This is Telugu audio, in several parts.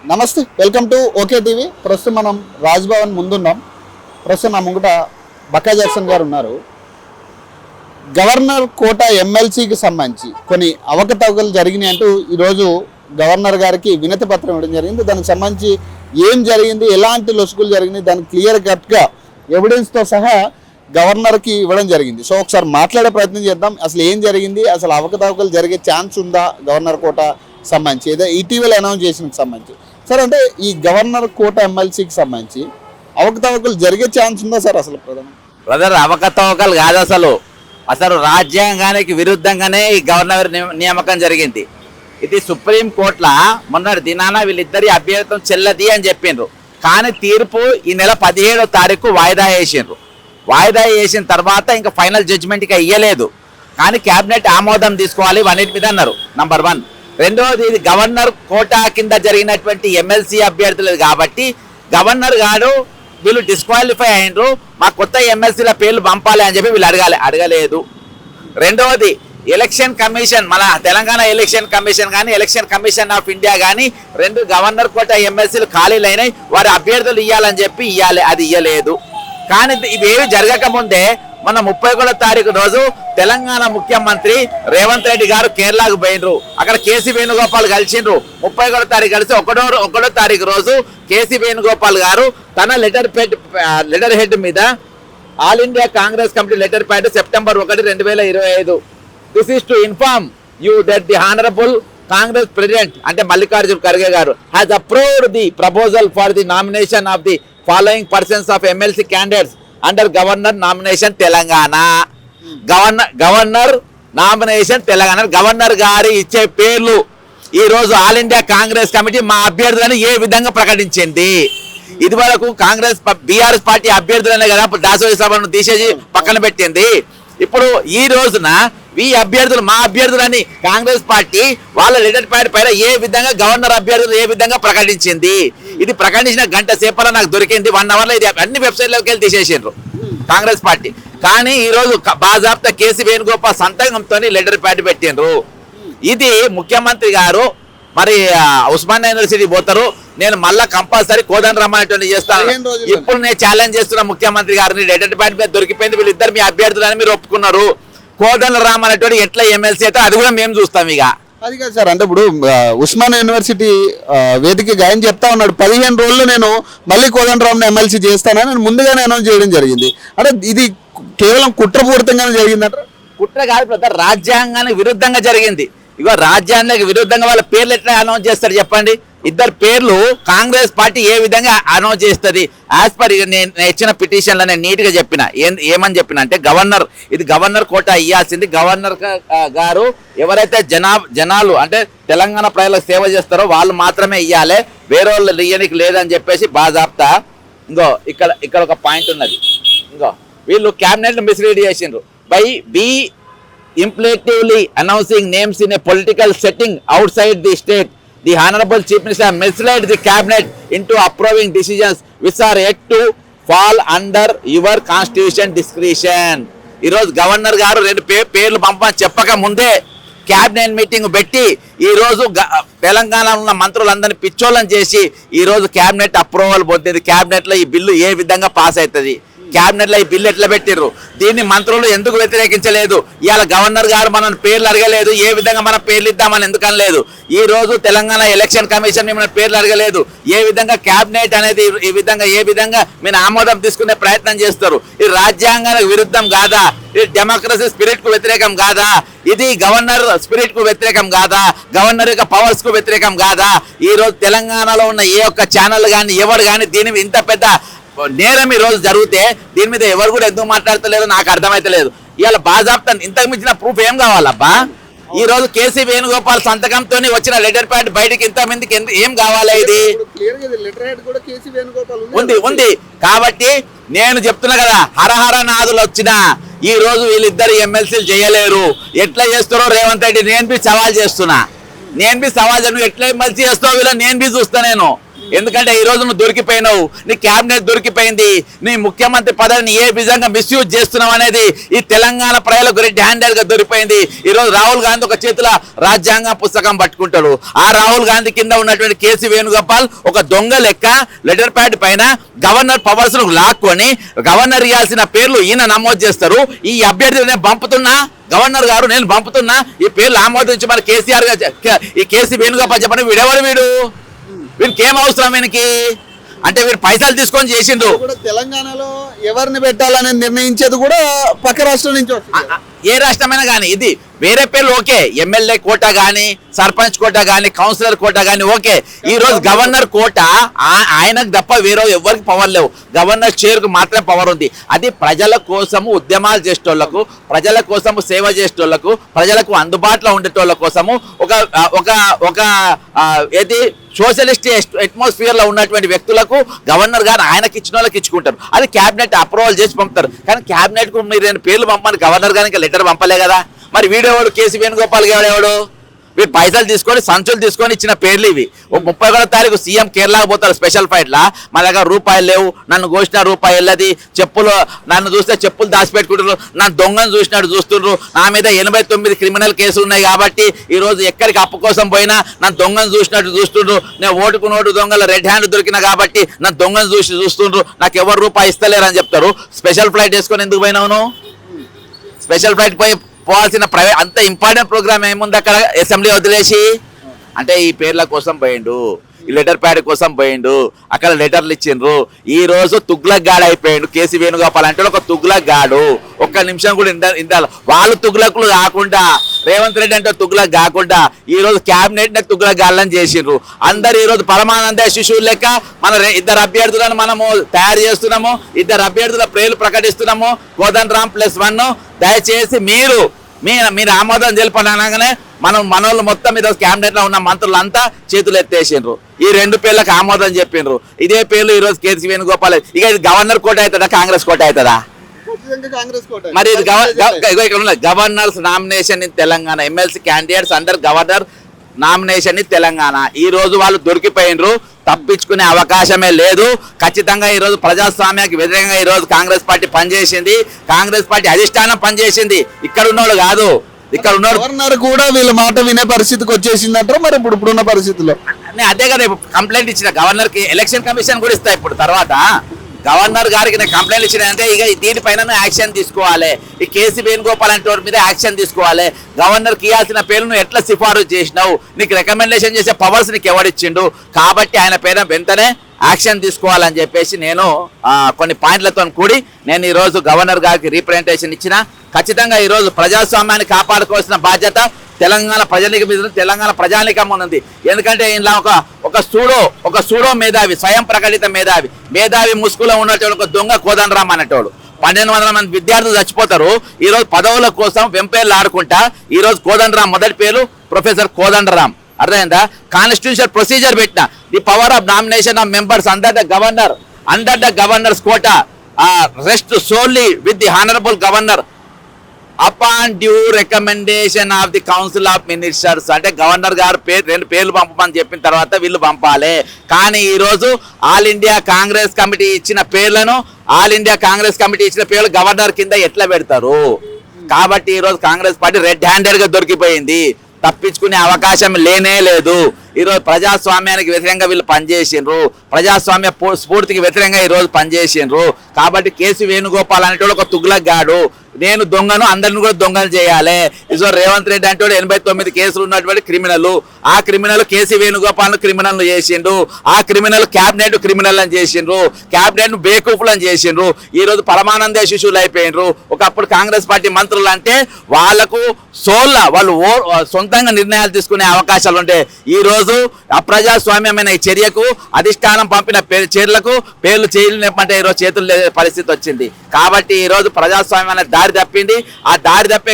నమస్తే, వెల్కమ్ టు ఓకే టీవీ. ప్రస్తుతం మనం రాజ్భవన్ ముందున్నాం. ప్రస్తుతం నా ముంగట బక్కా జాక్సన్ గారు ఉన్నారు. గవర్నర్ కోట ఎమ్మెల్సీకి సంబంధించి కొన్ని అవకతవకలు జరిగినాయి అంటూ ఈరోజు గవర్నర్ గారికి వినతి పత్రం ఇవ్వడం జరిగింది. దానికి సంబంధించి ఏం జరిగింది, ఎలాంటి లొసుగులు జరిగినాయి, దానికి క్లియర్ కట్గా ఎవిడెన్స్తో సహా గవర్నర్కి ఇవ్వడం జరిగింది. సో ఒకసారి మాట్లాడే ప్రయత్నం చేద్దాం. అసలు ఏం జరిగింది, అసలు అవకతవకలు జరిగే ఛాన్స్ ఉందా గవర్నర్ కోట సంబంధించి, ఏదో ఇటీవల అనౌన్స్ చేసిన సంబంధించి. సార్, అంటే ఈ గవర్నర్ కోట ఎమ్మెల్సీకి సంబంధించి అవకతవకలు జరిగే ఛాన్స్ ఉందా సార్? అసలు బ్రదర్, అవకతవకలు కాదు, అసలు రాజ్యాంగానికి విరుద్ధంగానే ఈ గవర్నర్ నియామకం జరిగింది. ఇది సుప్రీం కోర్టులో మొన్నటి దినాన వీళ్ళిద్దరి అభ్యర్థం చెల్లది అని చెప్పిండ్రు. కానీ తీర్పు ఈ నెల 17వ తారీఖు వాయిదా వేసిండ్రు. వాయిదా వేసిన తర్వాత ఇంకా ఫైనల్ జడ్జిమెంట్ ఇక ఇయ్యలేదు. కానీ క్యాబినెట్ ఆమోదం తీసుకోవాలి అన్నిటి మీద అన్నారు. నంబర్ 1. రెండవది, ఇది గవర్నర్ కోటా కింద జరిగినటువంటి ఎమ్మెల్సీ అభ్యర్థులు కాబట్టి గవర్నర్ గారు వీళ్ళు డిస్క్వాలిఫై అయినరు, మా కొత్త ఎమ్మెల్సీల పేర్లు పంపాలి అని చెప్పి వీళ్ళు అడగలేదు. రెండవది, ఎలక్షన్ కమిషన్, మన తెలంగాణ ఎలక్షన్ కమిషన్ కానీ ఎలక్షన్ కమిషన్ ఆఫ్ ఇండియా కానీ 2 గవర్నర్ కోట ఎమ్మెల్సీలు ఖాళీలు అయినాయి, వారి అభ్యర్థులు ఇవ్వాలని చెప్పి అది ఇవ్వలేదు. కానీ ఇవేవి జరగకముందే మన 31వ తారీఖు రోజు తెలంగాణ ముఖ్యమంత్రి రేవంత్ రెడ్డి గారు కేరళకు పోయినరు. అక్కడ కేసీ వేణుగోపాల్ కలిసిండ్రు. 31వ తారీఖు కలిసి 1వ తారీఖు రోజు కేసీ వేణుగోపాల్ గారు తన లెటర్ హెడ్ మీద all India Congress committee letter pad September 1, 2025 this is to inform you that the honourable Congress president అంటే మల్లికార్జున ఖర్గే గారు has approved the proposal for the nomination of the following persons of MLC candidates under governor nomination Telangana. Governor nomination Telangana. Governor గారి ఇచ్చే పేర్లు ఈ రోజు ఆల్ ఇండియా కాంగ్రెస్ కమిటీ మా అభ్యర్థులను ఏ విధంగా ప్రకటించింది. ఇది వరకు కాంగ్రెస్ బీఆర్ఎస్ పార్టీ అభ్యర్థులనే కదా దాసోహి సభను తీసేసి పక్కన పెట్టింది. ఇప్పుడు ఈ రోజున ఈ అభ్యర్థులు మా అభ్యర్థులని కాంగ్రెస్ పార్టీ వాళ్ళ లెటర్ ప్యాడ్ పైన ఏ విధంగా గవర్నర్ అభ్యర్థులు ఏ విధంగా ప్రకటించింది. ఇది ప్రకటించిన గంట సేపలో నాకు దొరికింది. 1 అవర్లో ఇది అన్ని వెబ్సైట్లోకి వెళ్ళి తీసేసిండ్రు కాంగ్రెస్ పార్టీ. కానీ ఈ రోజు బాజాబ్తా కేసీ వేణుగోపాల్ సంతకంతో లెటర్ ప్యాడ్ పెట్టిండ్రు. ఇది ముఖ్యమంత్రి గారు మరి ఉస్మానియా యూనివర్సిటీ పోతారు, నేను మళ్ళా కంపల్సరీ కోదండ రమ్మనేటువంటి చేస్తాను. ఇప్పుడు నేను ఛాలెంజ్ చేస్తున్నా ముఖ్యమంత్రి గారిని, లెటర్ ప్యాడ్ మీద దొరికిపోయింది, వీళ్ళిద్దరు మీ అభ్యర్థులని మీరు ఒప్పుకున్నారు. కోదండ రామ్ అనేటువంటి ఎట్లా ఎమ్మెల్సీ అయితే అది కూడా మేము చూస్తాం. ఇక అది కాదు సార్, అంటే ఇప్పుడు ఉస్మానియా యూనివర్సిటీ వేదిక ఆయన చెప్తా ఉన్నాడు 15 రోజుల్లో నేను మళ్ళీ కోదండరామ్ని ఎమ్మెల్సీ చేస్తానని నేను ముందుగానే అనౌన్స్ చేయడం జరిగింది. అంటే ఇది కేవలం కుట్రపూరితంగానే జరిగిందంట. కుట్ర కాదు బ్రదర్, రాజ్యాంగానికి విరుద్ధంగా జరిగింది. ఇగో రాజ్యాంగానికి విరుద్ధంగా వాళ్ళ పేర్లు ఎట్లా అనౌన్స్ చేస్తారు చెప్పండి. ఇద్దరు పేర్లు కాంగ్రెస్ పార్టీ ఏ విధంగా అనౌన్స్ చేస్తుంది యాజ్ పర్ నేను ఇచ్చిన పిటిషన్లో నేను నీట్గా చెప్పిన. ఏమని చెప్పిన అంటే ఇది గవర్నర్ కోటా ఇవ్వాల్సింది గవర్నర్ గారు ఎవరైతే జనాలు అంటే తెలంగాణ ప్రజలకు సేవ చేస్తారో వాళ్ళు మాత్రమే ఇవ్వాలి, వేరే వాళ్ళు ఇయ్యనికి లేదని చెప్పేసి బాజాబ్తా. ఇంకో ఇక్కడ ఒక పాయింట్ ఉన్నది. ఇంకో వీళ్ళు క్యాబినెట్ మిస్లీడ్ చేసిండ్రు by imperatively announcing names in a political setting outside the state. The Honorable Chief Minister misled the cabinet into approving decisions which are yet to fall under your constitution discretion. ఈ రోజు గవర్నర్ గారు 2 పేర్లు పంపని చెప్పక ముందే క్యాబినెట్ మీటింగ్ పెట్టి ఈ రోజు తెలంగాణలో ఉన్న మంత్రులందరినీ పిచ్చోళ్ళని చేసి ఈ రోజు క్యాబినెట్ అప్రూవల్ పొందింది. క్యాబినెట్లో ఈ బిల్లు ఏ విధంగా పాస్ అవుతుంది, క్యాబినెట్లో ఈ బిల్లు ఎట్లా పెట్టిర్రు, దీన్ని మంత్రులు ఎందుకు వ్యతిరేకించలేదు, ఇవాళ గవర్నర్ గారు మన పేర్లు అడగలేదు, ఏ విధంగా మన పేర్లు ఇద్దామని ఎందుకని లేదు, ఈ రోజు తెలంగాణ ఎలక్షన్ కమిషన్ మన పేర్లు అడగలేదు, ఏ విధంగా క్యాబినెట్ అనేది ఏ విధంగా మీరు ఆమోదం తీసుకునే ప్రయత్నం చేస్తారు. ఇది రాజ్యాంగానికి విరుద్ధం కాదా? ఇది డెమోక్రసీ స్పిరిట్ కు వ్యతిరేకం కాదా? ఇది గవర్నర్ స్పిరిట్ కు వ్యతిరేకం కాదా? గవర్నర్ యొక్క పవర్స్ కు వ్యతిరేకం కాదా? ఈ రోజు తెలంగాణలో ఉన్న ఏ ఒక్క ఛానల్ కానీ ఎవరు కానీ దీని ఇంత పెద్ద నేరం ఈ రోజు జరిగితే దీని మీద ఎవరు కూడా ఎందుకు మాట్లాడతలేరు నాకు అర్థమైతలేదు. ఇవాళ బాజాబ్తా ఇంతకు మించిన ప్రూఫ్ ఏం కావాలబ్బా? ఈ రోజు కేసీ వేణుగోపాల్ సంతకంతో వచ్చిన లెటర్ ప్యాడ్ బయటకి ఇంతమందికి ఏం కావాలి? ఇది ఉంది కాబట్టి నేను చెప్తున్నా కదా, హరహర నాదులు వచ్చినా ఈ రోజు వీళ్ళిద్దరు ఎమ్మెల్సీలు చేయలేరు. ఎట్లా చేస్తారో రేవంత్ రెడ్డి నేను సవాల్ చేస్తున్నా. నువ్వు ఎట్లా ఎమ్మెల్సీ చేస్తావు వీళ్ళని నేను చూస్తా. నేను ఎందుకంటే ఈ రోజు నువ్వు దొరికిపోయినావు, నీ క్యాబినెట్ దొరికిపోయింది, నీ ముఖ్యమంత్రి పదవిని ఏ విధంగా మిస్యూజ్ చేస్తున్నావు అనేది ఈ తెలంగాణ ప్రజలకు రెడ్ హ్యాండెడ్ గా దొరికిపోయింది. ఈ రోజు రాహుల్ గాంధీ ఒక చేతిలో రాజ్యాంగ పుస్తకం పట్టుకుంటాడు. ఆ రాహుల్ గాంధీ కింద ఉన్నటువంటి కేసీ వేణుగోపాల్ ఒక దొంగ లెక్క లెటర్ ప్యాడ్ పైన గవర్నర్ పవర్స్ లాక్కొని గవర్నర్ ఇవ్వాల్సిన పేర్లు ఈయన నమోదు చేస్తారు. ఈ అభ్యర్థి నేను పంపుతున్నా, గవర్నర్ గారు నేను పంపుతున్నా, ఈ పేర్లు ఆమోదించి మన కేసీఆర్ ఈ కేసీ వేణుగోపాల్ చెప్పండి, వీడెవడు వీడికి ఏం అవసరం? వీనికి అంటే వీరు పైసలు తీసుకొని చేసిండు. తెలంగాణలో ఎవరిని పెట్టాలని నిర్ణయించేది కూడా పక్క రాష్ట్రం నుంచి ఏ రాష్ట్రమైనా కానీ ఇది వేరే పేర్లు ఓకే, ఎమ్మెల్యే కోట కానీ, సర్పంచ్ కోట కానీ, కౌన్సిలర్ కోట కానీ ఓకే. ఈ రోజు గవర్నర్ కోట ఆయనకు తప్ప వేరే ఎవరికి పవర్ లేవు, గవర్నర్ చైర్కు మాత్రమే పవర్ ఉంది. అది ప్రజల కోసము ఉద్యమాలు చేసేటోళ్లకు, ప్రజల కోసము సేవ చేసేటోళ్లకు, ప్రజలకు అందుబాటులో ఉండేటోళ్ళ కోసము ఒక ఒక ఒక ఏది సోషలిస్ట్ అట్మాస్ఫియర్ లో ఉన్నటువంటి వ్యక్తులకు గవర్నర్ గారు ఆయనకి ఇచ్చిన వాళ్ళకి ఇచ్చుకుంటారు. అది క్యాబినెట్ అప్రూవల్ చేసి పంపుతారు. కానీ క్యాబినెట్ కు మీరు పేర్లు పంపని గవర్నర్ గారికి లెటర్ పంపలే కదా. మరి వీడేవాడు కేసీ వేణుగోపాల్ ఎవడేవాడు? వీడు పైసలు తీసుకొని సంచులు తీసుకొని ఇచ్చిన పేర్లు ఇవి. 31వ తారీఖు సీఎం కేరళకు పోతారు స్పెషల్ ఫ్లైట్ లా, మన దగ్గర రూపాయలు లేవు, నన్ను కోసిన రూపాయి వెళ్ళది, చెప్పులు నన్ను చూస్తే చెప్పులు దాచిపెట్టుకుంటున్నారు, నన్ను దొంగను చూసినట్టు చూస్తున్నారు, నా మీద 89 క్రిమినల్ కేసులు ఉన్నాయి కాబట్టి ఈ రోజు ఎక్కడికి అప్పు కోసం పోయినా నన్ను దొంగను చూసినట్టు చూస్తుండ్రు, నేను ఓటుకు నోటు దొంగల రెడ్ హ్యాండ్ దొరికిన కాబట్టి నన్ను దొంగను చూస్తుండ్రు, నాకు ఎవరు రూపాయి ఇస్తలేరు అని చెప్తారు. స్పెషల్ ఫ్లైట్ వేసుకొని ఎందుకు పోయినావు? స్పెషల్ ఫ్లైట్ పోవాల్సిన ప్రైవేట్ అంత ఇంపార్టెంట్ ప్రోగ్రామ్ ఏముంది అక్కడ అసెంబ్లీ వదిలేసి? అంటే ఈ పేర్ల కోసం పోయిండు, ఈ లెటర్ ప్యాడ్ కోసం పోయిండు, అక్కడ లెటర్లు ఇచ్చిండ్రు. ఈ రోజు తుగ్లక్ గాడు అయిపోయిండు కేసీ వేణుగోపాల్ అంటే ఒక తుగ్లక్ గాడు. ఒక్క నిమిషం కూడా ఇందాలి వాళ్ళు తుగ్లకులు కాకుండా, రేవంత్ రెడ్డి అంటే తుగ్లక్ కాకుండా ఈ రోజు క్యాబినెట్ నే తుగ్లక్ గాళ్ళని చేసిండ్రు. అందరు ఈ రోజు పరమానంద శిశువులు లెక్క మన ఇద్దరు అభ్యర్థులను మనము తయారు చేస్తున్నాము, ఇద్దరు అభ్యర్థుల పేర్లు ప్రకటిస్తున్నాము, కోదండరాం +1. దయచేసి మీరు ఆమోదం తెలపనగానే మనోళ్ళు మొత్తం మీద క్యాబినెట్ లో ఉన్న మంత్రులంతా చేతులు ఎత్తేసిండ్రు. ఈ 2 పేర్లకు ఆమోదం చెప్పిండ్రు. ఇదే పేర్లు ఈ రోజు కేసీ వేణుగోపాల్. ఇక ఇది గవర్నర్ కోట అవుతుందా, కాంగ్రెస్ కోట అవుతుందా? మరి ఇది governors nomination in Telangana, MLC candidates under governor nomination in Telangana. ఈ రోజు వాళ్ళు దొరికిపోయినరు, తప్పించుకునే అవకాశమే లేదు. ఖచ్చితంగా ఈ రోజు ప్రజాస్వామ్యానికి వ్యతిరేకంగా ఈ రోజు కాంగ్రెస్ పార్టీ పనిచేసింది, కాంగ్రెస్ పార్టీ అధిష్టానం పనిచేసింది. ఇక్కడ ఉన్నోళ్ళు కాదు, ఇక్కడ ఉన్న గవర్నర్ కూడా వీళ్ళ మాట వినే పరిస్థితికి వచ్చేసిందంటారు. మరి ఇప్పుడున్న పరిస్థితుల్లో అదే కదా కంప్లైంట్ ఇచ్చిన గవర్నర్ కి, ఎలక్షన్ కమిషన్ కూడా ఇస్తా ఇప్పుడు తర్వాత గవర్నర్ గారికి నేను కంప్లైంట్ ఇచ్చినంటే ఇక దీనిపైన యాక్షన్ తీసుకోవాలి, ఈ కేసీ వేణుగోపాల్ అంటే వారి మీద యాక్షన్ తీసుకోవాలి. గవర్నర్కి ఇవ్వాల్సిన పేర్లు నువ్వు ఎట్లా సిఫారసు చేసినావు, నీకు రికమెండేషన్ చేసే పవర్స్ నీకు ఎవరిచ్చిండు, కాబట్టి ఆయన పైన వెంటనే యాక్షన్ తీసుకోవాలని చెప్పేసి నేను కొన్ని పాయింట్లతో కూడి నేను ఈరోజు గవర్నర్ గారికి రీప్రజెంటేషన్ ఇచ్చిన. ఖచ్చితంగా ఈరోజు ప్రజాస్వామ్యాన్ని కాపాడుకోవాల్సిన బాధ్యత తెలంగాణ ప్రజానికం మీద, తెలంగాణ ప్రజానికం ఉంది. ఎందుకంటే ఇలా ఒక సూడో మేధావి, స్వయం ప్రకటిత మేధావి ముసుగులో ఉన్నటువంటి ఒక దొంగ కోదండరాం అనేటోడు. 1200 మంది విద్యార్థులు చచ్చిపోతారు. ఈ రోజు పదవుల కోసం వెంపేర్లు ఆడుకుంటా ఈ రోజు కోదండరాం మొదటి పేరు ప్రొఫెసర్ కోదండరాం. అర్థమైందా? కాన్స్టిట్యూషన్ ప్రొసీజర్ పెట్టిన the power of nomination of members under the governor's quota rest solely with the honourable governor upon due recommendation of the council of ministers. అంటే గవర్నర్ గారు 2 పేర్లు పంపమని చెప్పిన తర్వాత వీళ్ళు పంపాలి. కానీ ఈ రోజు ఆల్ ఇండియా కాంగ్రెస్ కమిటీ ఇచ్చిన పేర్లను గవర్నర్ కింద ఎట్లా పెడతారు? కాబట్టి ఈ రోజు కాంగ్రెస్ పార్టీ రెడ్ హ్యాండెడ్ గా దొరికిపోయింది, తప్పించుకునే అవకాశం లేనే లేదు. ఈరోజు ప్రజాస్వామ్యానికి వ్యతిరేకంగా వీళ్ళు పనిచేసిండ్రు, ప్రజాస్వామ్య స్ఫూర్తికి వ్యతిరేకంగా ఈరోజు పనిచేసిండ్రు. కాబట్టి కేసీ వేణుగోపాల్ అనేటోడు ఒక తుగ్లక్ గాడు, నేను దొంగను, అందరిని కూడా దొంగలు చేయాలి. ఇదో రేవంత్ రెడ్డి అంటే 89 కేసులు ఉన్నటువంటి క్రిమినల్, ఆ క్రిమినల్ కేసీ వేణుగోపాల్ క్రిమినల్ చేసిండ్రు, ఆ క్రిమినల్ క్యాబినెట్ క్రిమినల్ అని చేసిండ్రు, క్యాబినెట్ బేకూఫ్లను చేసిండ్రు. ఈ రోజు పరమానంద శిశువులు అయిపోయినరు. ఒకప్పుడు కాంగ్రెస్ పార్టీ మంత్రులు అంటే వాళ్ళకు వాళ్ళు సొంతంగా నిర్ణయాలు తీసుకునే అవకాశాలు ఉంటాయి. ఈ రోజు అప్రజాస్వామ్యమైన ఈ చర్యకు అధిష్టానం పంపిన చర్యలకు పేర్లు చేయలేమంటే ఈరోజు చేతులు లేని పరిస్థితి వచ్చింది. కాబట్టి ఈ రోజు ప్రజాస్వామ్యాన్ని దారి తప్పింది. ఆ దారి తప్పే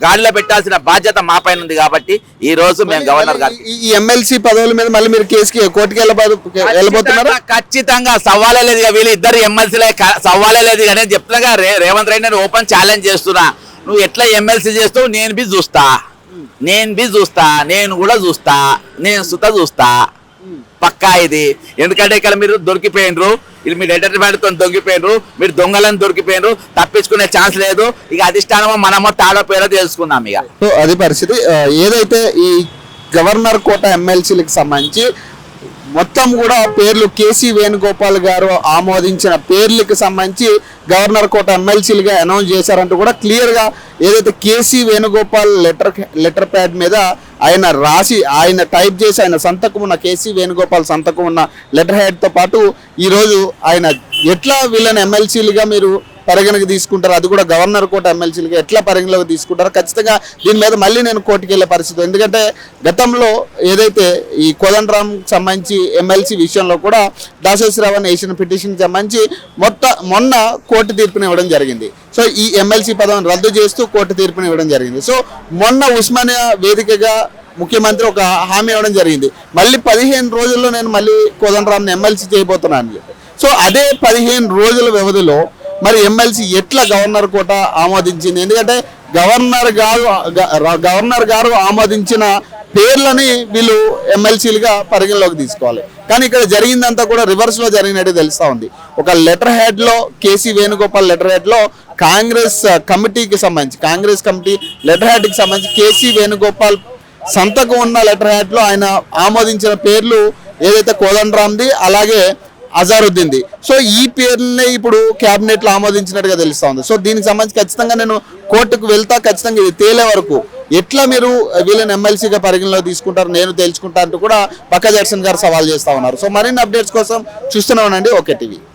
గాడిలో పెట్టాల్సిన బాధ్యత మా పైన ఉంది. కాబట్టి ఈ రోజు మేము గవర్నర్ గారు ఈ ఎమ్మెల్సీ పదవుల మీద మళ్ళీ మీరు కోర్టుకి వెళ్ళబోతున్నారా? ఖచ్చితంగా సవాలే లేదు. వీళ్ళు ఇద్దరు ఎమ్మెల్సీలే, సవాలే లేదు. నేను చెప్తున్నా రేవంత్ రెడ్డి నేను ఓపెన్ ఛాలెంజ్ చేస్తున్నా, నువ్వు ఎట్లా ఎమ్మెల్సీ చేస్తావు నేను కూడా చూస్తా, నేను సుత చూస్తా. పక్కా ఇది. ఎందుకంటే ఇక్కడ మీరు దొరికిపోయినరు, ఇది మీ లెటర్ తో దొరికిపోయినరు, మీరు దొంగలను దొరికిపోయినరు, తప్పించుకునే ఛాన్స్ లేదు. ఇక అధిష్టానమో మనమో తాడో పేరో తెలుసుకుందాం ఇక. సో అది పరిస్థితి. ఏదైతే ఈ గవర్నర్ కోట ఎమ్మెల్సీలకు సంబంధించి మొత్తం కూడా పేర్లు కేసీ వేణుగోపాల్ గారు ఆమోదించిన పేర్లకు సంబంధించి గవర్నర్ కోట ఎమ్మెల్సీలుగా అనౌన్స్ చేశారంటూ కూడా క్లియర్గా ఏదైతే కేసీ వేణుగోపాల్ లెటర్ ప్యాడ్ మీద ఆయన రాసి ఆయన టైప్ చేసి ఆయన సంతకం ఉన్న కేసీ వేణుగోపాల్ సంతకం ఉన్న లెటర్ హెడ్తో పాటు ఈరోజు ఆయన ఎట్లా వీళ్ళని ఎమ్మెల్సీలుగా మీరు పరిగణకు తీసుకుంటారు, అది కూడా గవర్నర్ కోట ఎమ్మెల్సీలుగా ఎట్లా పరిగణలోకి తీసుకుంటారో ఖచ్చితంగా దీని మీద మళ్ళీ నేను కోర్టుకు వెళ్ళే పరిస్థితి. ఎందుకంటే గతంలో ఏదైతే ఈ కోదండరామ్ సంబంధించి ఎమ్మెల్సీ విషయంలో కూడా దాసోశ్రావణ్ వేసిన పిటిషన్కి సంబంధించి మొన్న కోర్టు తీర్పుని ఇవ్వడం జరిగింది. సో ఈ ఎమ్మెల్సీ పదవిని రద్దు చేస్తూ కోర్టు తీర్పుని ఇవ్వడం జరిగింది. సో మొన్న ఉస్మానియా వేదికగా ముఖ్యమంత్రి ఒక హామీ ఇవ్వడం జరిగింది, మళ్ళీ 15 రోజుల్లో నేను మళ్ళీ కోదండరామ్ని ఎమ్మెల్సీ చేయబోతున్నాను. సో అదే 15 రోజుల వ్యవధిలో మరి ఎమ్మెల్సీ ఎట్లా గవర్నర్ కోట ఆమోదించింది? ఎందుకంటే గవర్నర్ గారు ఆమోదించిన పేర్లని వీళ్ళు ఎమ్మెల్సీలుగా పరిగణలోకి తీసుకోవాలి. కానీ ఇక్కడ జరిగిందంతా కూడా రివర్స్లో జరిగినట్టు తెలుస్తూ ఉంది. ఒక లెటర్ హెడ్లో కేసీ వేణుగోపాల్ లెటర్ హెడ్లో కాంగ్రెస్ కమిటీకి సంబంధించి కాంగ్రెస్ కమిటీ లెటర్ హెడ్కి సంబంధించి కేసీ వేణుగోపాల్ సంతకం ఉన్న లెటర్ హెడ్లో ఆయన ఆమోదించిన పేర్లు ఏదైతే కోదండరామ్ది అలాగే అజారుద్దీన్ది. సో ఈ పేర్లనే ఇప్పుడు క్యాబినెట్లో ఆమోదించినట్టుగా తెలుస్తూ ఉంది. సో దీనికి సంబంధించి ఖచ్చితంగా నేను కోర్టుకు వెళ్తా, ఖచ్చితంగా ఇది తేలే వరకు ఎట్లా మీరు వీళ్ళని ఎమ్మెల్సీగా పరిగణలో తీసుకుంటారు నేను తెలుసుకుంటా అంటూ కూడా పక్కా జక్సన్ గారు సవాల్ చేస్తూ ఉన్నారు. సో మరిన్ని అప్డేట్స్ కోసం చూస్తూనే ఉండండి ఓకే టీవీ.